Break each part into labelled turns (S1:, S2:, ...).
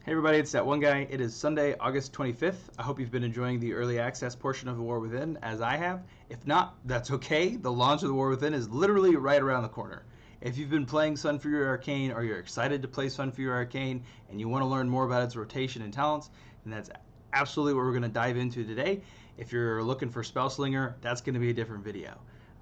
S1: Hey everybody, it's that one guy. It is Sunday, August 25th. I hope you've been enjoying the early access portion of The War Within, as I have. If not, that's okay. The launch of The War Within is literally right around the corner. If you've been playing Sunfury Arcane, or you're excited to play Sunfury Arcane, and you want to learn more about its rotation and talents, then that's absolutely what we're going to dive into today. If you're looking for Spellslinger, that's going to be a different video.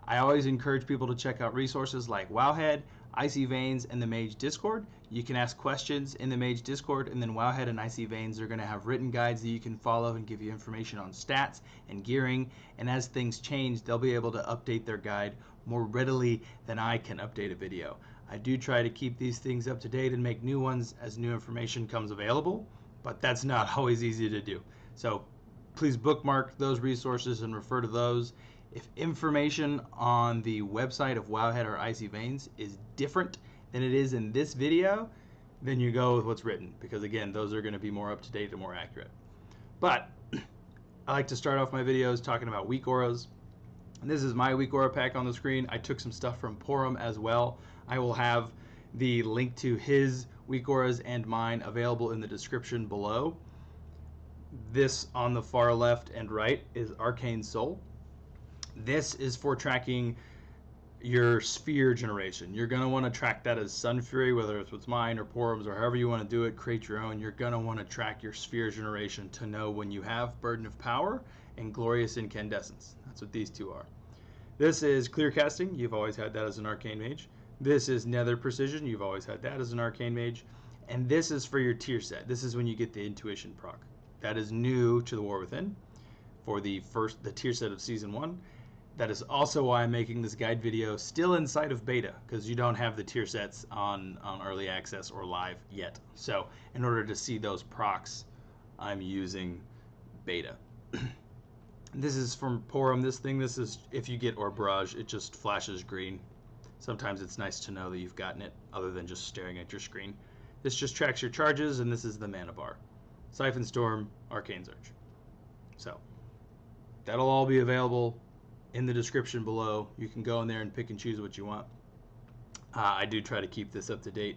S1: I always encourage people to check out resources like Wowhead, Icy Veins, and the Mage Discord. You can ask questions in the Mage Discord, and then Wowhead and Icy Veins are going to have written guides that you can follow and give you information on stats and gearing. And as things change, they'll be able to update their guide more readily than I can update a video. I do try to keep these things up to date and make new ones as new information comes available, but that's not always easy to do. So please bookmark those resources and refer to those. If information on the website of Wowhead or Icy Veins is different than it is in this video, then you go with what's written, because again, those are going to be more up to date and more accurate. But I like to start off my videos talking about WeakAuras. And this is my WeakAura pack on the screen. I took some stuff from Porum as well. I will have the link to his WeakAuras and mine available in the description below. This on the far left and right is Arcane Soul. This is for tracking your sphere generation. You're going to want to track that as Sunfury, whether it's with mine or Porum's or however you want to do it, create your own. You're going to want to track your sphere generation to know when you have Burden of Power and Glorious Incandescence. That's what these two are. This is Clear Casting. You've always had that as an Arcane Mage. This is Nether Precision. You've always had that as an Arcane Mage. And this is for your tier set. This is when you get the Intuition proc. That is new to The War Within for the tier set of Season 1. That is also why I'm making this guide video still inside of beta, because you don't have the tier sets on early access or live yet. So in order to see those procs, I'm using beta. This is from Porum. This is if you get Orb Barrage, it just flashes green. Sometimes it's nice to know that you've gotten it other than just staring at your screen. This just tracks your charges, and this is the mana bar. Siphon Storm, Arcane Surge. So that'll all be available in the description below. You can go in there and pick and choose what you want. I do try to keep this up to date.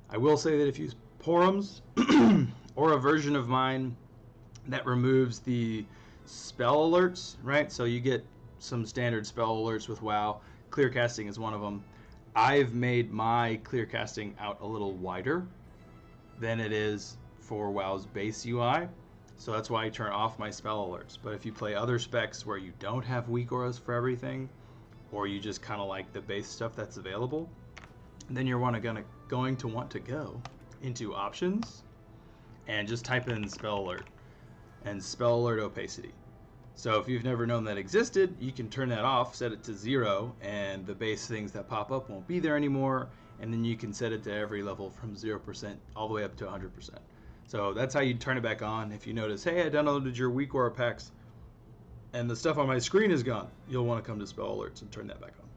S1: I will say that if you use Porum's or a version of mine that removes the spell alerts, right? So you get some standard spell alerts with WoW. Clear casting is one of them. I've made my clear casting out a little wider than it is for WoW's base UI. So that's why I turn off my spell alerts. But if you play other specs where you don't have WeakAuras for everything, or you just kind of like the base stuff that's available, then you're going to want to go into options and just type in spell alert and spell alert opacity. So if you've never known that existed, you can turn that off, set it to 0, and the base things that pop up won't be there anymore. And then you can set it to every level from 0% all the way up to 100%. So that's how you turn it back on. If you notice, hey, I downloaded your WeakAura packs and the stuff on my screen is gone, you'll want to come to spell alerts and turn that back on.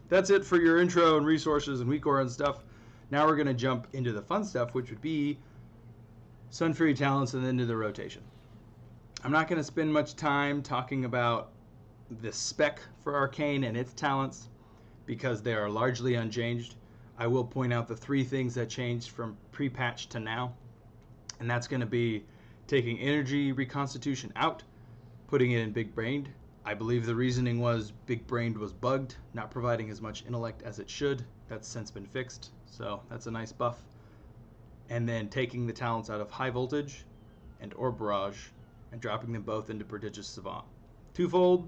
S1: That's it for your intro and resources and WeakAura and stuff. Now we're going to jump into the fun stuff, which would be Sunfury Talents and then to the rotation. I'm not going to spend much time talking about the spec for Arcane and its talents because they are largely unchanged. I will point out the 3 things that changed from pre-patch to now, and that's going to be taking energy reconstitution out, putting it in Big Brained. I believe the reasoning was Big Brained was bugged, not providing as much intellect as it should. That's since been fixed, so that's a nice buff. And then taking the talents out of High Voltage and Orb Barrage and dropping them both into Prodigious Savant. Twofold,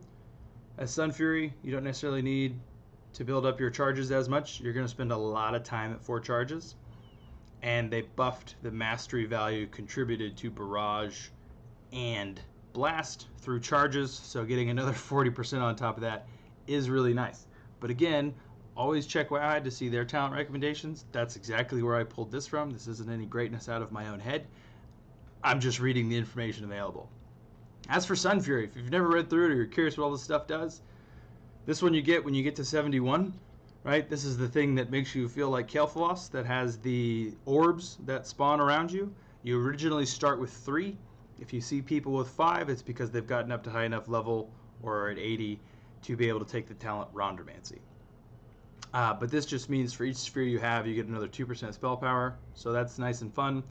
S1: as Sunfury, you don't necessarily need to build up your charges as much. You're going to spend a lot of time at 4 charges, and they buffed the mastery value contributed to Barrage and Blast through charges, so getting another 40% on top of that is really nice. But again, always check Wowhead to see their talent recommendations. That's exactly where I pulled this from. This isn't any greatness out of my own head. I'm just reading the information available. As for Sunfury, if you've never read through it or you're curious what all this stuff does, this one you get when you get to 71, right? This is the thing that makes you feel like Kel'Thuzos, that has the orbs that spawn around you. You originally start with 3. If you see people with 5, it's because they've gotten up to high enough level or at 80 to be able to take the talent Rondomancy. But this just means for each sphere you have, you get another 2% spell power, so that's nice and fun.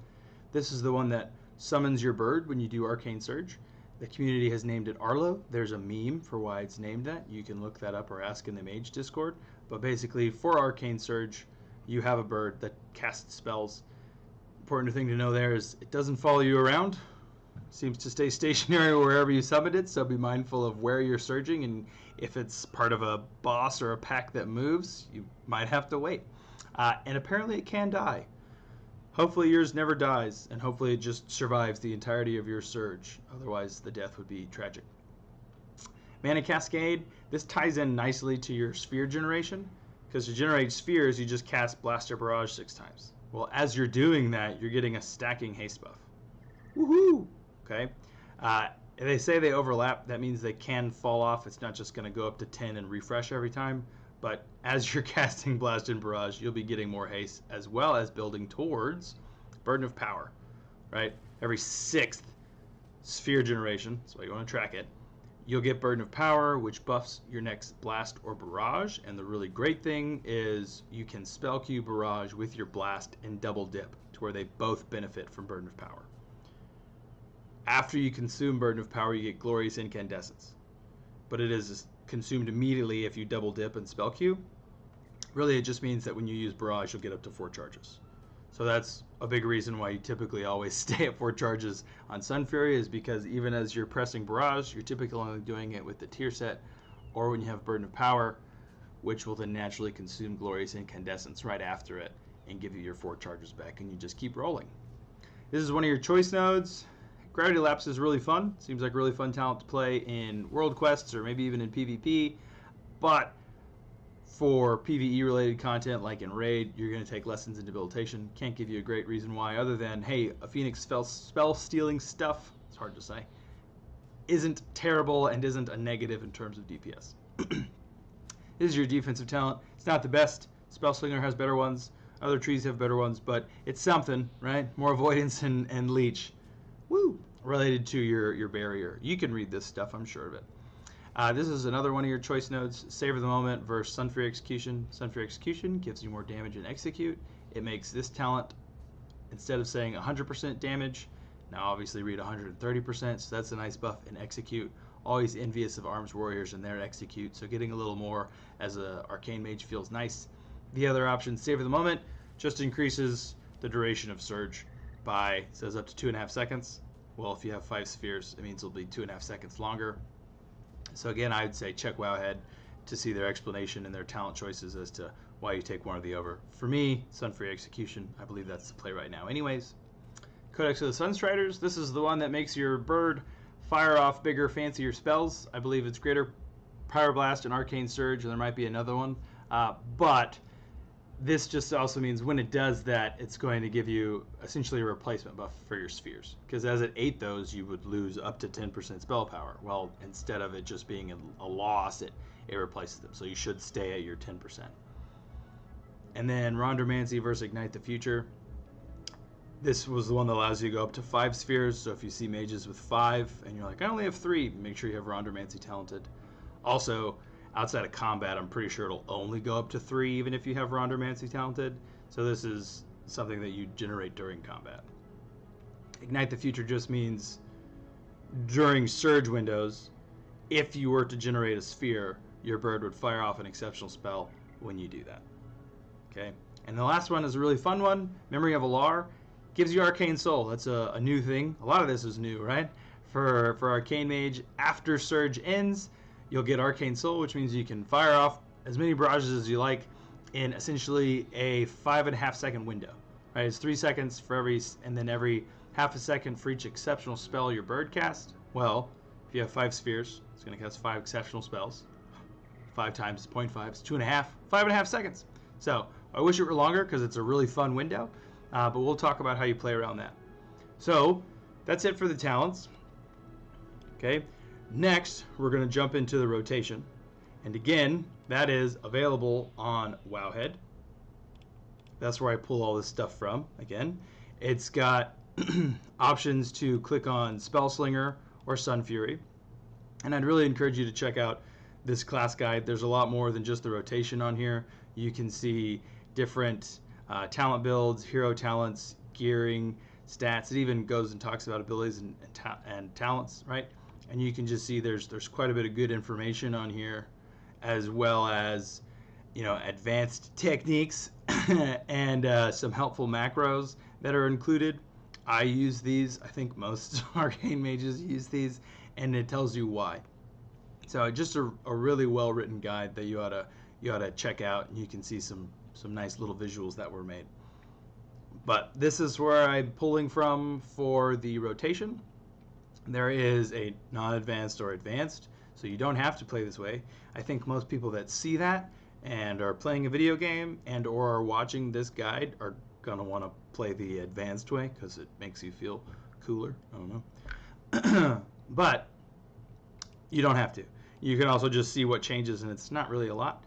S1: This is the one that summons your bird when you do Arcane Surge. The community has named it Arlo. There's a meme for why it's named that. You can look that up or ask in the Mage Discord. But basically, for Arcane Surge, you have a bird that casts spells. Important thing to know there is it doesn't follow you around. Seems to stay stationary wherever you summon it, so be mindful of where you're surging, and if it's part of a boss or a pack that moves, you might have to wait. And apparently it can die. Hopefully yours never dies, and hopefully it just survives the entirety of your surge. Otherwise, the death would be tragic. Mana Cascade, this ties in nicely to your sphere generation, because to generate spheres, you just cast Blast Barrage 6 times. Well, as you're doing that, you're getting a stacking haste buff. Woohoo! Okay. If they say they overlap, that means they can fall off. It's not just going to go up to 10 and refresh every time. But as you're casting Blast and Barrage, you'll be getting more haste, as well as building towards Burden of Power, right? Every 6th sphere generation, that's why you want to track it, you'll get Burden of Power, which buffs your next Blast or Barrage. And the really great thing is you can spell queue Barrage with your Blast and double dip to where they both benefit from Burden of Power. After you consume Burden of Power, you get Glorious Incandescence. But it is consumed immediately if you double dip and spell queue. Really, it just means that when you use Barrage, you'll get up to 4 charges. So that's a big reason why you typically always stay at 4 charges on Sunfury, is because even as you're pressing Barrage, you're typically only doing it with the tier set, or when you have Burden of Power, which will then naturally consume Glorious Incandescence right after it and give you your 4 charges back, and you just keep rolling. This is one of your choice nodes. Gravity Lapse is really fun. Seems like a really fun talent to play in World Quests or maybe even in PvP. But for PvE related content like in Raid, you're going to take lessons in debilitation. Can't give you a great reason why other than, hey, a Phoenix spell stealing stuff, it's hard to say, isn't terrible and isn't a negative in terms of DPS. This is your defensive talent. It's not the best. Spellslinger has better ones. Other trees have better ones, but it's something, right? More avoidance and leech. Woo! Related to your barrier. You can read this stuff, I'm sure of it. This is another one of your choice nodes. Savor the Moment versus Sunfury Execution. Sunfury Execution gives you more damage and execute. It makes this talent, instead of saying 100% damage, now obviously read 130%, so that's a nice buff in execute. Always envious of Arms Warriors and their execute, so getting a little more as a Arcane Mage feels nice. The other option, Savor the Moment, just increases the duration of Surge by, it says up to 2.5 seconds. Well, if you have 5 spheres, it means it'll be 2.5 seconds longer. So again, I would say check Wowhead to see their explanation and their talent choices as to why you take one or the other. For me, Sunfury Execution, I believe that's the play right now. Anyways, Codex of the Sunstriders, this is the one that makes your bird fire off bigger, fancier spells. I believe it's Greater Pyroblast and Arcane Surge, and there might be another one. But this just also means when it does that, it's going to give you essentially a replacement buff for your spheres. Because as it ate those, you would lose up to 10% spell power. Well, instead of it just being a loss, it replaces them. So you should stay at your 10%. And then Rondomancy versus Ignite the Future. This was the one that allows you to go up to 5 spheres. So if you see mages with 5 and you're like, I only have 3, make sure you have Rondomancy talented. Also, outside of combat, I'm pretty sure it'll only go up to 3 even if you have Rondomancy talented. So this is something that you generate during combat. Ignite the Future just means during surge windows, if you were to generate a sphere, your bird would fire off an exceptional spell when you do that. Okay, and the last one is a really fun one. Memory of Alar gives you Arcane Soul. That's a new thing. A lot of this is new, right? For Arcane Mage, after surge ends, you'll get Arcane Soul, which means you can fire off as many barrages as you like in essentially a 5.5 second window. Right? It's 3 seconds for every, and then every half a second for each exceptional spell your bird casts. Well, if you have 5 spheres, it's going to cast 5 exceptional spells. 5 times 0.5 is 2.5, 5.5 seconds. So I wish it were longer because it's a really fun window, but we'll talk about how you play around that. So that's it for the talents. Okay. Next, we're going to jump into the rotation. And again, that is available on Wowhead. That's where I pull all this stuff from. Again, it's got options to click on Spellslinger or Sunfury. And I'd really encourage you to check out this class guide. There's a lot more than just the rotation on here. You can see different talent builds, hero talents, gearing, stats. It even goes and talks about abilities and talents, right? And you can just see there's quite a bit of good information on here, as well as, you know, advanced techniques and some helpful macros that are included. I use these. I think most arcane mages use these, and it tells you why. So just a really well written guide that you ought to check out, and you can see some nice little visuals that were made. But this is where I'm pulling from for the rotation. There is a non-advanced or advanced, so you don't have to play this way. I think most people that see that and are playing a video game and or are watching this guide are gonna want to play the advanced way because it makes you feel cooler. I don't know. But you don't have to. You can also just see what changes, and it's not really a lot.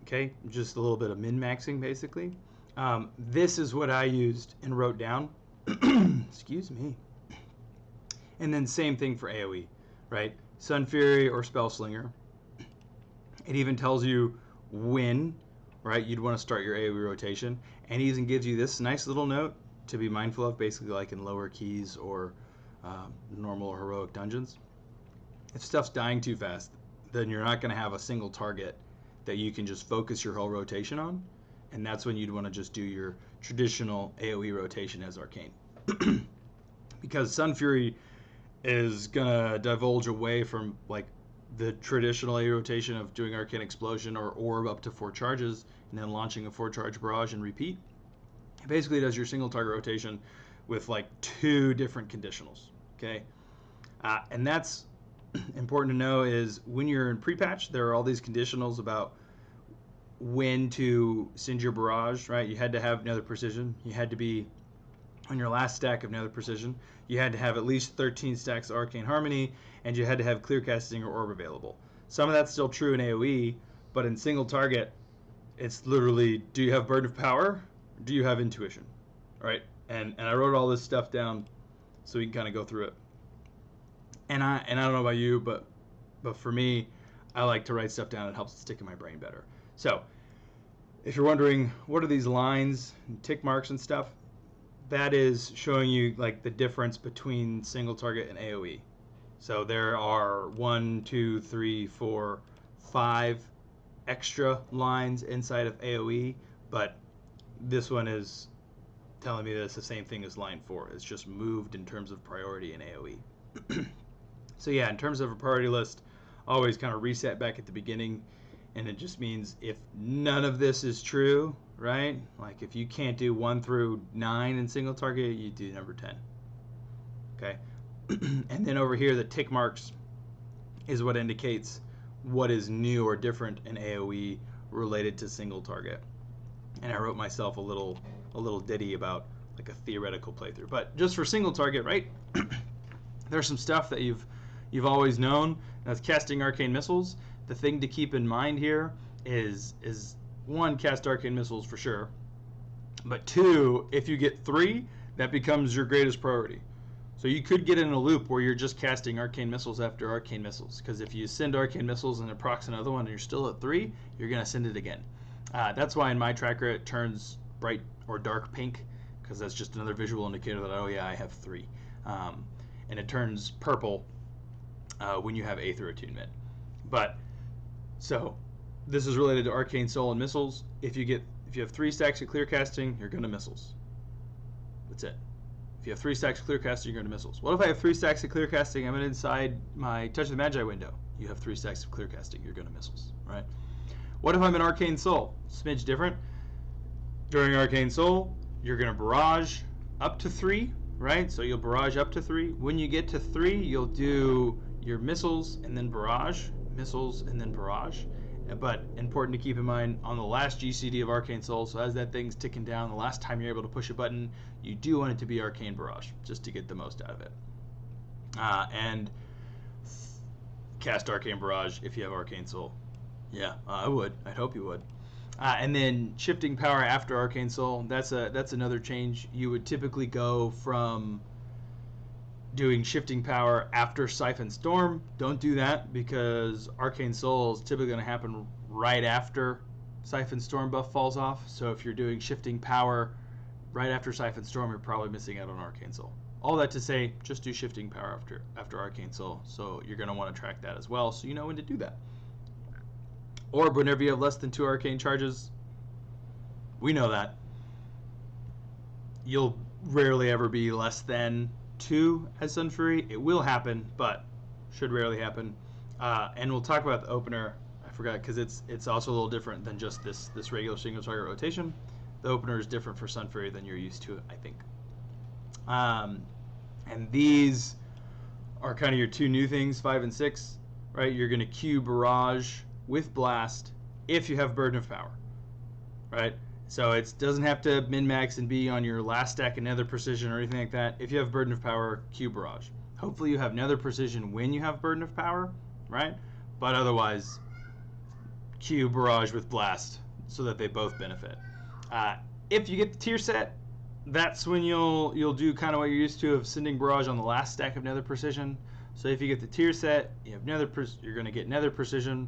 S1: Okay, just a little bit of min-maxing basically. This is what I used and wrote down. Excuse me. And then same thing for AoE, right? Sunfury or Spellslinger. It even tells you when, right, you'd want to start your AoE rotation. And it even gives you this nice little note to be mindful of, basically like in lower keys or normal or heroic dungeons. If stuff's dying too fast, then you're not going to have a single target that you can just focus your whole rotation on. And that's when you'd want to just do your traditional AoE rotation as Arcane. Because Sunfury is going to divulge away from like the traditional AoE rotation of doing Arcane Explosion or Orb up to 4 charges and then launching a 4-charge barrage and repeat. It basically does your single target rotation with like 2 different conditionals, okay? And that's important to know is when you're in pre-patch, there are all these conditionals about when to send your barrage, right? You had to have Nether Precision. You had to be on your last stack of Nether Precision. You had to have at least 13 stacks of Arcane Harmony, and you had to have Clear Casting or Orb available. Some of that's still true in AoE, but in single target, it's literally, do you have Burden of Power? Do you have Intuition, right? And I wrote all this stuff down so we can kind of go through it. And I don't know about you, but for me, I like to write stuff down. It helps it stick in my brain better. So if you're wondering what are these lines and tick marks and stuff, that is showing you like the difference between single target and AoE. So there are 1, 2, 3, 4, 5 extra lines inside of AoE, but this one is telling me that it's the same thing as line 4. It's just moved in terms of priority in AoE. So yeah, in terms of a priority list, always kind of reset back at the beginning, and it just means if none of this is true, right? Like if you can't do 1 through 9 in single target, you do number 10. Okay, and then over here, the tick marks is what indicates what is new or different in AoE related to single target. And I wrote myself a little ditty about like a theoretical playthrough. But just for single target, right? There's some stuff that you've always known. That's casting arcane missiles. The thing to keep in mind here is 1, cast arcane missiles for sure. But 2, if you get 3, that becomes your greatest priority. So you could get in a loop where you're just casting arcane missiles after arcane missiles. Because if you send arcane missiles and it procs another one and you're still at 3, you're going to send it again. That's why in my tracker it turns bright or dark pink, because that's just another visual indicator that, oh yeah, I have 3. And it turns purple when you have A through attunement. But so this is related to arcane soul and missiles. If you have 3 stacks of clear casting, you're going to missiles. That's it. If you have 3 stacks of clear casting, you're going to missiles. What if I have 3 stacks of clear casting? I'm inside my Touch of the Magi window. You have 3 stacks of clear casting. You're going to missiles, right? What if I'm an arcane soul? Smidge different. During arcane soul, you're going to barrage up to 3, right? So you'll barrage up to 3. When you get to 3, you'll do your missiles and then barrage, missiles and then barrage. But important to keep in mind on the last GCD of Arcane Soul, so as that thing's ticking down, the last time you're able to push a button, you do want it to be Arcane Barrage, just to get the most out of it. And cast Arcane Barrage if you have Arcane Soul. Yeah, I would. I'd hope you would. And then shifting power after Arcane Soul, that's another change. You would typically go from doing shifting power after Siphon Storm. Don't do that because Arcane Soul is typically going to happen right after Siphon Storm buff falls off. So if you're doing shifting power right after Siphon Storm, you're probably missing out on Arcane Soul. All that to say, just do Shifting Power after Arcane Soul, so you're going to want to track that as well, so you know when to do that. Orb, whenever you have less than 2 Arcane charges, we know that. You'll rarely ever be less than 2 as Sunfury. It will happen, but should rarely happen. And we'll talk about the opener. I forgot, because it's also a little different than just this regular single target rotation. The opener is different for Sunfury than you're used to, I think. And these are kind of your 2 new things, 5 and 6, right? You're going to queue Barrage with Blast if you have Burden of Power, right? So it doesn't have to min-max and be on your last stack of Nether Precision or anything like that. If you have Burden of Power, queue Barrage. Hopefully you have Nether Precision when you have Burden of Power, right? But otherwise, queue Barrage with Blast so that they both benefit. If you get the tier set, that's when you'll do kind of what you're used to of sending Barrage on the last stack of Nether Precision. So if you get the tier set, you have you're going to get Nether Precision,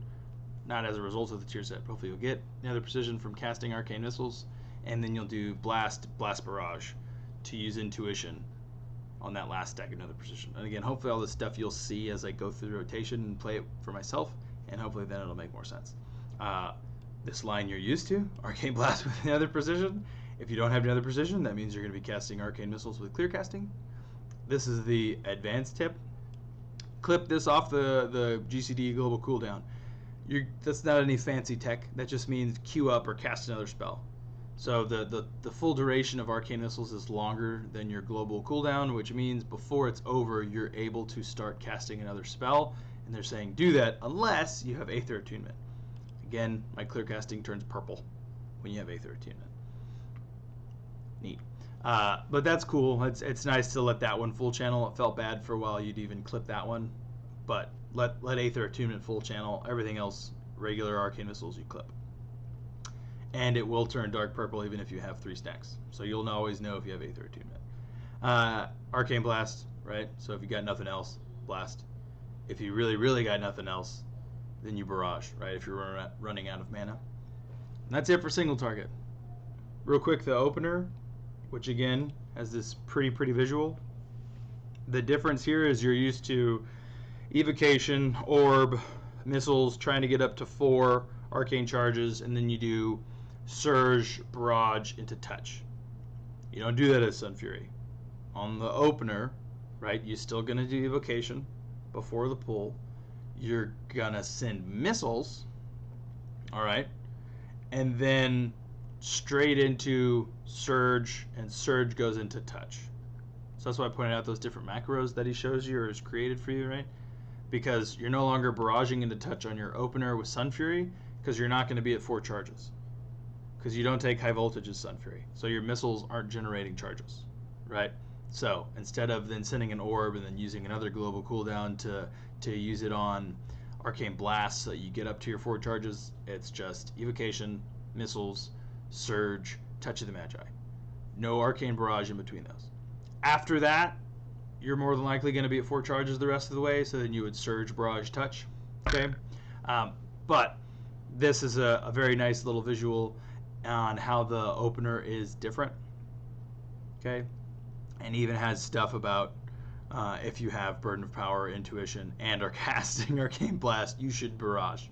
S1: not as a result of the tier set. Hopefully you'll get Nether Precision from casting Arcane Missiles, and then you'll do Blast Barrage to use Intuition on that last stack of Nether Precision. And again, hopefully all this stuff you'll see as I go through the rotation and play it for myself, and hopefully then it'll make more sense. This line you're used to, Arcane Blast with Nether Precision. If you don't have Nether Precision, that means you're going to be casting Arcane Missiles with clear casting. This is the advanced tip. Clip this off the GCD global cooldown. That's not any fancy tech. That just means queue up or cast another spell. So the full duration of Arcane Missiles is longer than your global cooldown, which means before it's over, you're able to start casting another spell. And they're saying do that unless you have Aether Attunement. Again, my clear casting turns purple when you have Aether Attunement. Neat. But that's cool. It's nice to let that one full channel. It felt bad for a while you'd even clip that one, but let Aether Attunement full channel. Everything else, regular Arcane Missiles, you clip. And it will turn dark purple even if you have 3 stacks. So you'll always know if you have Aether Attunement. Arcane Blast, right? So if you got nothing else, Blast. If you really got nothing else, then you Barrage, right? If you're running out of mana. And that's it for single target. Real quick, the opener, which again has this pretty visual. The difference here is you're used to Evocation, Orb, Missiles, trying to get up to 4 Arcane charges, and then you do Surge, Barrage into Touch. You don't do that as Sunfury. On the opener, right, you're still going to do Evocation before the pull. You're going to send Missiles, all right, and then straight into Surge, and Surge goes into Touch. So that's why I pointed out those different macros that he shows you or has created for you, right? Because you're no longer barraging into Touch on your opener with Sunfury, because you're not going to be at 4 charges. Because you don't take high voltage as Sunfury. So your missiles aren't generating charges, right? So instead of then sending an orb and then using another global cooldown to use it on Arcane Blast so that you get up to your 4 charges, it's just Evocation, Missiles, Surge, Touch of the Magi. No Arcane Barrage in between those. After that, you're more than likely going to be at 4 charges the rest of the way, so then you would Surge, Barrage, Touch. Okay? But this is a very nice little visual on how the opener is different. Okay? And even has stuff about if you have Burden of Power, Intuition, and are casting Arcane Blast, you should Barrage.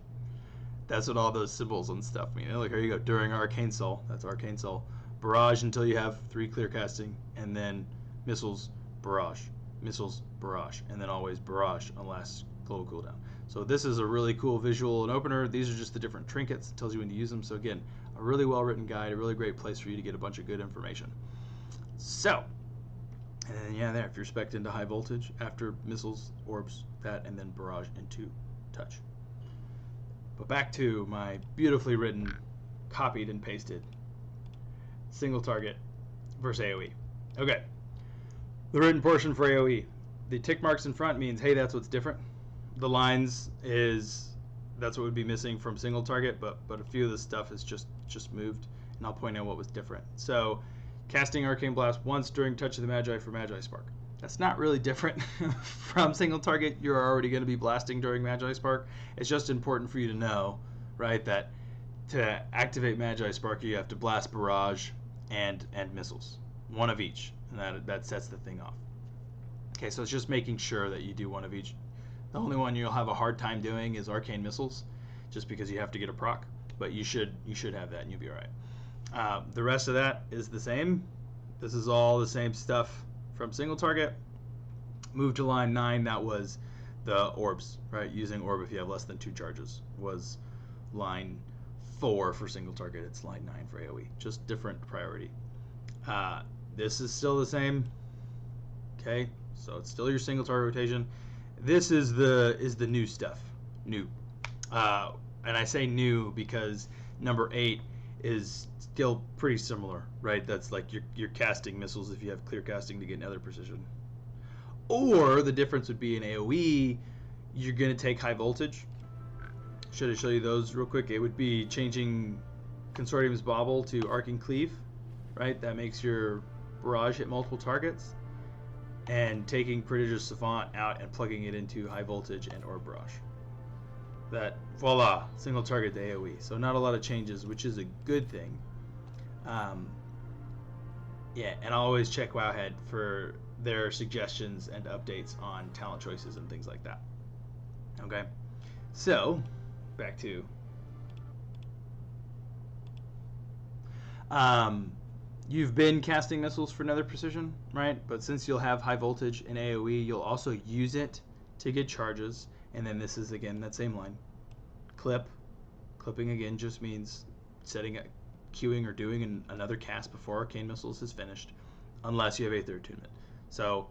S1: That's what all those symbols and stuff mean. Look, here you go. During Arcane Soul, that's Arcane Soul. Barrage until you have 3 clear casting, and then Missiles, Barrage. Missiles, Barrage. And then always Barrage on last global cooldown. So this is a really cool visual and opener. These are just the different trinkets. It tells you when to use them. So again, a really well-written guide, a really great place for you to get a bunch of good information. So, and then yeah, there, if you're spec'd into high voltage, after Missiles, Orbs, that, and then Barrage into Touch. But back to my beautifully written, copied and pasted single target versus AoE. Okay, the written portion for AoE. The tick marks in front means, hey, that's what's different. The lines that's what would be missing from single target, but a few of the stuff is just moved, and I'll point out what was different. So, casting Arcane Blast once during Touch of the Magi for Magi Spark. That's not really different from single target. You're already going to be blasting during Magi Spark. It's just important for you to know, right, that to activate Magi Spark, you have to blast Barrage and Missiles. one of each, and that sets the thing off. Okay, so it's just making sure that you do one of each. The only one you'll have a hard time doing is Arcane Missiles, just because you have to get a proc, but you should have that and you'll be all right. The rest of that is the same. This is all the same stuff from single target. Move to line 9, that was the orbs, right? Using orb if you have less than 2 charges was line 4 for single target. It's line 9 for AoE, just different priority. This is still the same. Okay, so it's still your single target rotation. This is the new stuff. New. And I say new because number 8 is still pretty similar, right? That's like you're casting missiles if you have clear casting to get another precision. Or the difference would be in AoE, you're going to take high voltage. Should I show you those real quick? It would be changing Consortium's Bauble to Arcane Cleave, right? That makes your barrage hit multiple targets. And taking Prodigious Savant out and plugging it into high voltage and orb barrage. That, voila, single target to AoE. So not a lot of changes, which is a good thing. Yeah, and I'll always check Wowhead for their suggestions and updates on talent choices and things like that. Okay, so back to you've been casting missiles for another precision, right? But since you'll have high voltage in AoE, you'll also use it to get charges. And then this is again that same line. Clipping again just means setting a queuing or doing another cast before Arcane Missiles is finished, unless you have Aether Attunement. So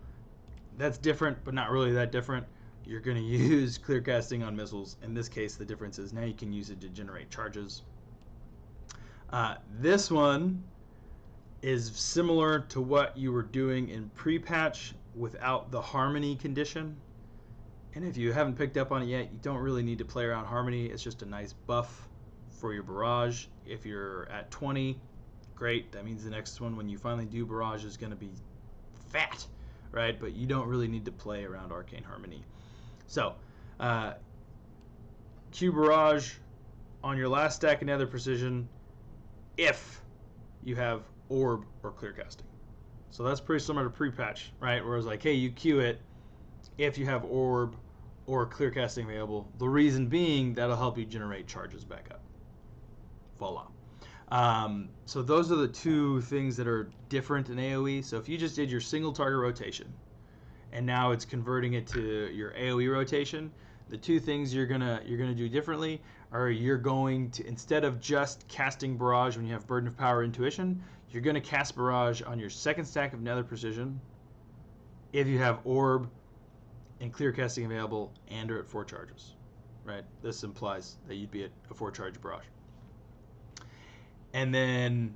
S1: that's different, but not really that different. You're going to use clear casting on missiles. In this case, the difference is now you can use it to generate charges. This one is similar to what you were doing in pre-patch without the Harmony condition. And if you haven't picked up on it yet, you don't really need to play around Harmony. It's just a nice buff for your barrage. If you're at 20, great. That means the next one, when you finally do barrage, is going to be fat, right? But you don't really need to play around Arcane Harmony. So, Q barrage on your last stack and Nether Precision if you have orb or clear casting. So that's pretty similar to pre-patch, right? Where it's like, hey, you queue it if you have orb or clear casting available. The reason being that'll help you generate charges back up. Voila. So those are the two things that are different in AoE. So if you just did your single target rotation and now it's converting it to your AoE rotation, the two things you're gonna do differently are you're going to, instead of just casting barrage when you have Burden of Power Intuition, you're gonna cast barrage on your second stack of Nether Precision if you have orb and clear casting available and are at 4 charges, right? This implies that you'd be at a 4 charge barrage. And then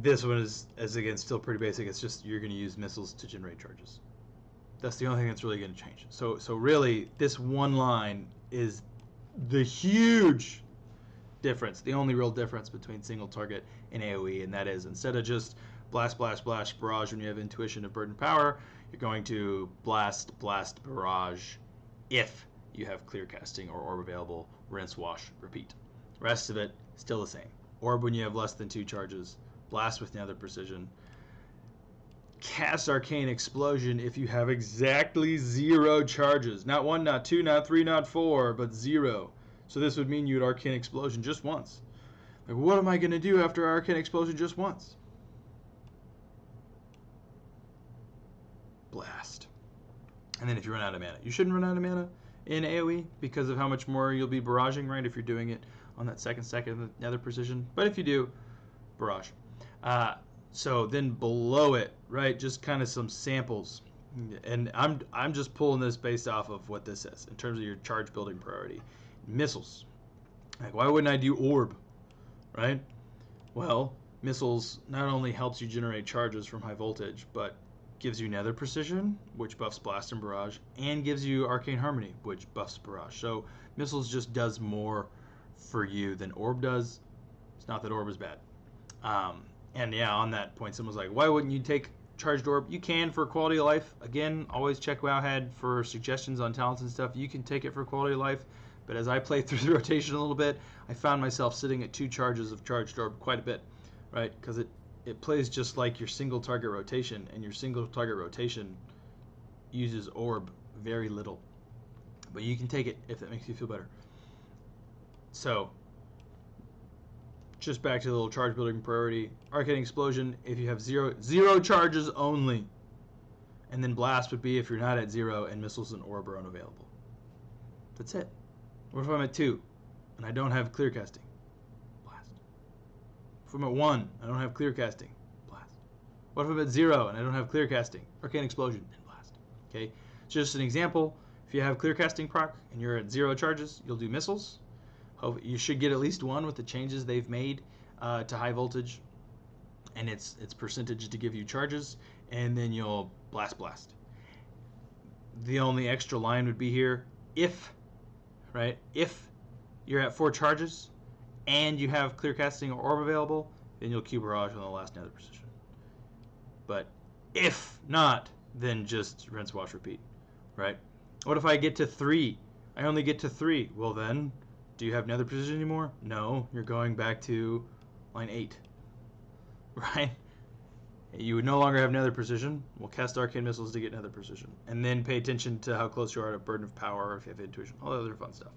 S1: this one is again still pretty basic. It's just you're going to use missiles to generate charges. That's the only thing that's really going to change. So really, this one line is the huge difference, the only real difference between single target and AoE, and that is instead of just blast, barrage when you have intuition of burden power, you're going to blast, barrage if you have clear casting or orb available, rinse, wash, repeat. Rest of it, still the same. Orb when you have less than 2 charges, blast with Nether Precision, cast Arcane Explosion if you have exactly 0 charges. Not 1, not 2, not 3, not 4, but 0. So this would mean you would Arcane Explosion just once. Like, what am I going to do after Arcane Explosion just once? Blast. And then if you run out of mana, you shouldn't run out of mana in AoE because of how much more you'll be barraging, right, if you're doing it on that second stack of Nether Precision. But if you do, barrage. So then below it, right, just kind of some samples. And I'm just pulling this based off of what this says in terms of your charge building priority. Missiles. Like, why wouldn't I do orb, right? Well, missiles not only helps you generate charges from high voltage, but gives you Nether Precision, which buffs blast and barrage, and gives you Arcane Harmony, which buffs barrage. So missiles just does more for you than orb does. It's not that orb is bad. And yeah, on that point, someone's like, why wouldn't you take charged orb? You can for quality of life. Again, always check Wowhead for suggestions on talents and stuff. You can take it for quality of life. But as I played through the rotation a little bit, I found myself sitting at 2 charges of charged orb quite a bit, right? Because it it plays just like your single target rotation, and your single target rotation uses orb very little. But you can take it if that makes you feel better. So, just back to the little charge building priority. Arcane Explosion if you have zero charges only. And then Blast would be if you're not at 0 and missiles and orb are unavailable. That's it. What if I'm at 2 and I don't have clear casting? Blast. If I'm at 1, I don't have clear casting. Blast. What if I'm at 0 and I don't have clear casting? Arcane Explosion and Blast. Okay? Just an example. If you have clear casting proc and you're at 0 charges, you'll do missiles. You should get at least 1 with the changes they've made to high voltage, and it's percentage to give you charges, and then you'll blast. The only extra line would be here if you're at 4 charges and you have clear casting or orb available, then you'll Q barrage on the last nether position. But if not, then just rinse, wash, repeat. Right? What if I get to 3? I only get to 3. Well then, do you have nether precision anymore? No, you're going back to line 8. Right? You would no longer have nether precision. We'll cast arcane missiles to get nether precision. And then pay attention to how close you are to burden of power, or if you have intuition, all the other fun stuff.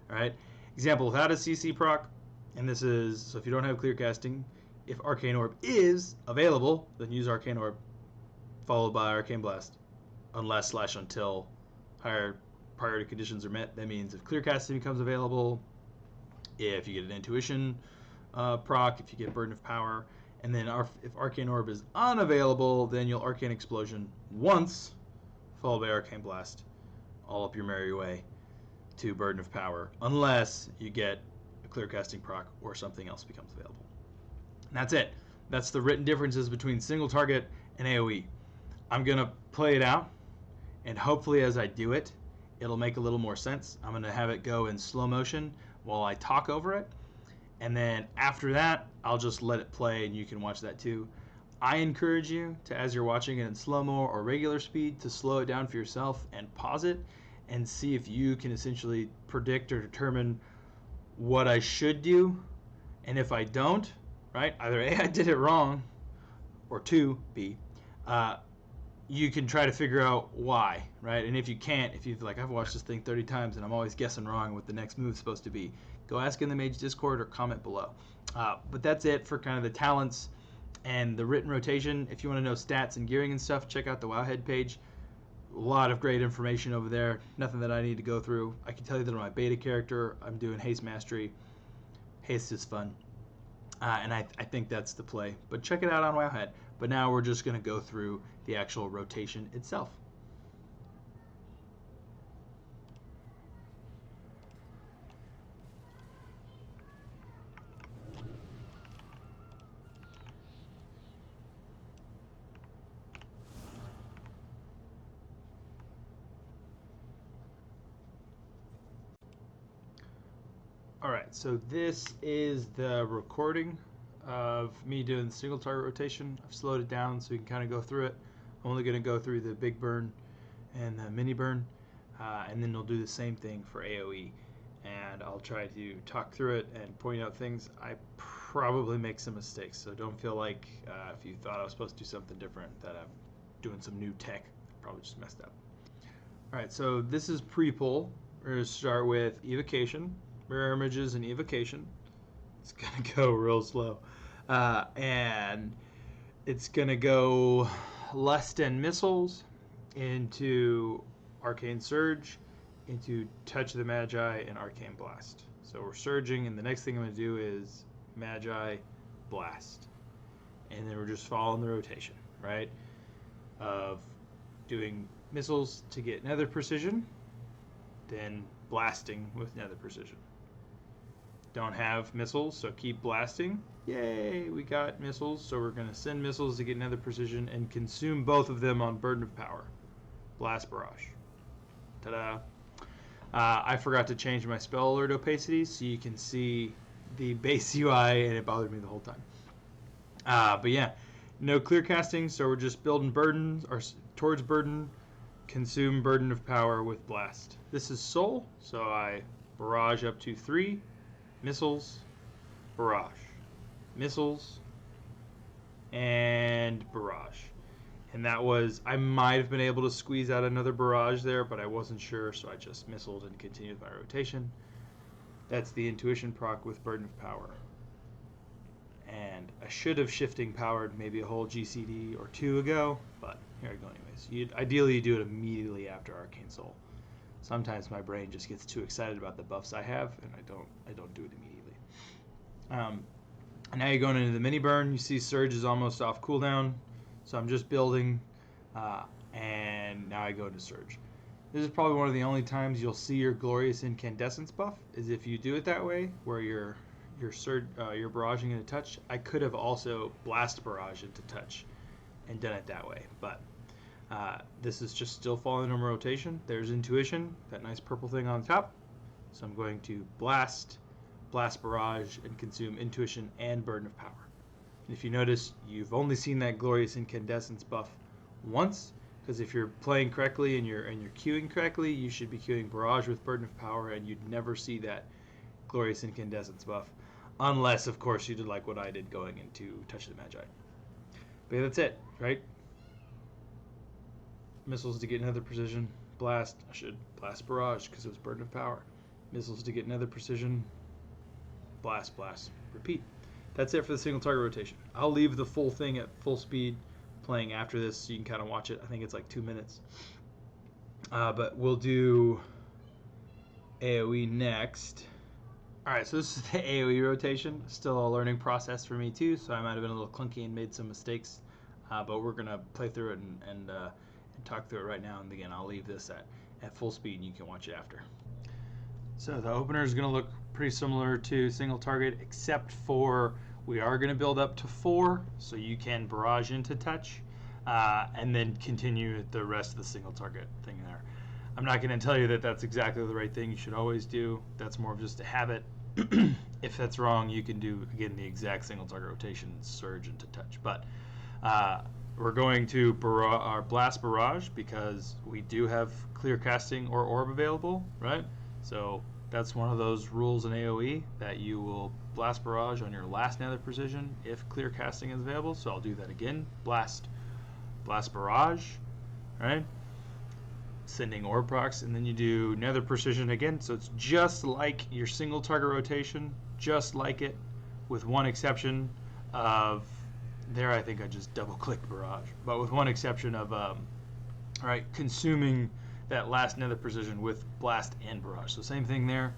S1: Alright? Example, without a CC proc, and this is, so if you don't have clear casting, if Arcane Orb is available, then use Arcane Orb, followed by Arcane Blast, unless / until higher priority conditions are met. That means if clear casting becomes available, if you get an intuition proc, if you get burden of power, and then if Arcane Orb is unavailable, then you'll Arcane Explosion once, followed by Arcane Blast, all up your merry way to burden of power, unless you get a clear casting proc or something else becomes available. And that's it. That's the written differences between single target and AoE. I'm going to play it out, and hopefully as I do it, it'll make a little more sense. I'm going to have it go in slow motion while I talk over it. And then after that, I'll just let it play and you can watch that too. I encourage you to, as you're watching it in slow-mo or regular speed, to slow it down for yourself and pause it and see if you can essentially predict or determine what I should do. And if I don't, right, either A, I did it wrong, or 2, B, you can try to figure out why, right? And if you can't, if you've like, I've watched this thing 30 times and I'm always guessing wrong what the next move's supposed to be, go ask in the Mage Discord or comment below. But that's it for kind of the talents and the written rotation. If you want to know stats and gearing and stuff, check out the Wowhead page. A lot of great information over there. Nothing that I need to go through. I can tell you that on my beta character, I'm doing Haste Mastery. Haste is fun. And I think that's the play. But check it out on Wowhead. But now we're just going to go through the actual rotation itself. Alright, so this is the recording of me doing the single target rotation. I've slowed it down so we can kind of go through it. I'm only going to go through the big burn and the mini burn, and then we'll do the same thing for AoE. And I'll try to talk through it and point out things. I probably make some mistakes, so don't feel like if you thought I was supposed to do something different that I'm doing some new tech. I probably just messed up. Alright, so this is pre-pull. We're going to start with evocation. Mirror images and evocation. It's gonna go real slow, and it's gonna go Lust and Missiles into Arcane Surge, into Touch of the Magi, and Arcane Blast. So we're surging, and the next thing I'm gonna do is Magi Blast, and then we're just following the rotation, right? Of doing missiles to get nether precision, then blasting with nether precision. Don't have missiles, so keep blasting. Yay, we got missiles, so we're going to send missiles to get nether precision and consume both of them on burden of power. Blast Barrage. Ta-da. I forgot to change my spell alert opacity so you can see the base UI, and it bothered me the whole time. But yeah, no clear casting, so we're just building burdens, or towards burden, consume burden of power with blast. This is soul, so I barrage up to 3. Missiles, barrage. Missiles, and Barrage. And that was, I might have been able to squeeze out another Barrage there, but I wasn't sure, so I just missiled and continued my rotation. That's the Intuition proc with Burden of Power. And I should have shifting powered maybe a whole GCD or two ago, but here I go anyways. Ideally, you do it immediately after Arcane Soul. Sometimes my brain just gets too excited about the buffs I have, and I don't do it immediately. And now you're going into the mini burn. You see Surge is almost off cooldown, so I'm just building, and now I go into Surge. This is probably one of the only times you'll see your Glorious Incandescence buff, is if you do it that way, where you're barraging into touch. I could have also Blast Barrage into touch and done it that way, but this is just still following a rotation. There's Intuition, that nice purple thing on the top. So I'm going to Blast Barrage, and consume Intuition and Burden of Power. And if you notice, you've only seen that Glorious Incandescence buff once, because if you're playing correctly and you're queuing correctly, you should be queuing Barrage with Burden of Power, and you'd never see that Glorious Incandescence buff, unless, of course, you did like what I did going into Touch of the Magi. But yeah, that's it, right? Missiles to get another precision. Blast. I should Blast Barrage because it was Burden of Power. Missiles to get another precision. Blast. Repeat. That's it for the single target rotation. I'll leave the full thing at full speed playing after this so you can kind of watch it. I think it's like 2 minutes. But we'll do AoE next. Alright, so this is the AoE rotation. Still a learning process for me too, so I might have been a little clunky and made some mistakes. But we're going to play through it and talk through it right now. And again, I'll leave this at full speed and you can watch it after. So the opener is going to look pretty similar to single target, except for we are going to build up to 4, so you can barrage into touch, and then continue the rest of the single target thing there. I'm not going to tell you that that's exactly the right thing you should always do. That's more of just a habit. If that's wrong, you can do, again, the exact single target rotation, surge into touch. But we're going to Blast Barrage because we do have clear casting or orb available, right? So that's one of those rules in AoE that you will Blast Barrage on your last Nether Precision if clear casting is available. So I'll do that again. Blast Barrage, right? Sending orb procs, and then you do Nether Precision again. So it's just like your single target rotation, just like it, with one exception of there. I think I just double clicked Barrage, but with one exception of consuming that last Nether Precision with Blast and Barrage. So same thing there.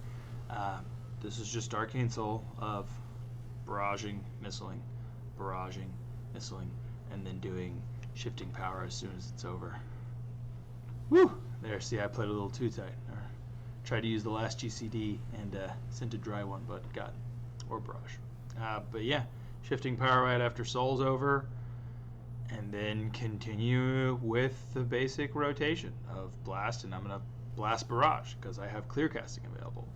S1: This is just Arcane Soul of barraging, missiling, and then doing shifting power as soon as it's over. Woo! There, see, I played a little too tight. Tried to use the last GCD and sent a dry one, but got or barrage. But yeah, shifting power right after Soul's over, and then continue with the basic rotation of Blast, and I'm going to Blast Barrage because I have clear casting available.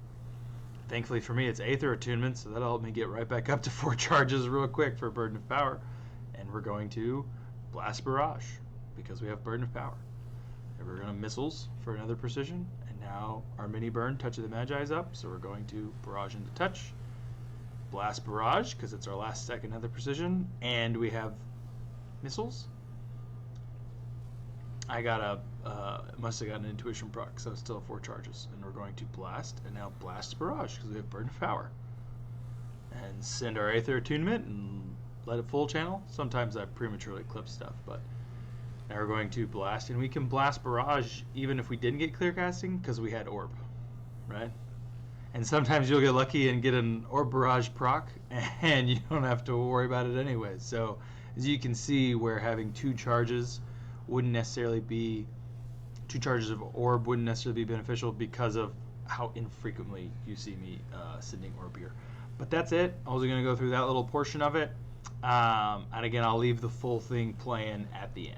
S1: Thankfully for me, it's Aether Attunement, so that'll help me get right back up to 4 charges real quick for Burden of Power. And we're going to Blast Barrage because we have Burden of Power. And we're going to Missiles for another precision, and now our mini burn, Touch of the Magi, is up, so we're going to Barrage into Touch, Blast Barrage because it's our last second Nether Precision, and we have Missiles. I got must have got an Intuition proc, so it's still 4 charges. And we're going to Blast, and now Blast Barrage because we have Burden of Power. And send our Aether Attunement and let it full channel. Sometimes I prematurely clip stuff, but now we're going to Blast, and we can Blast Barrage even if we didn't get clear casting because we had Orb, right? And sometimes you'll get lucky and get an Orb Barrage proc, and you don't have to worry about it anyway. So as you can see, where having 2 charges wouldn't necessarily be 2 charges of orb wouldn't necessarily be beneficial because of how infrequently you see me sending orb here. But that's it. I was going to go through that little portion of it, and again, I'll leave the full thing playing at the end.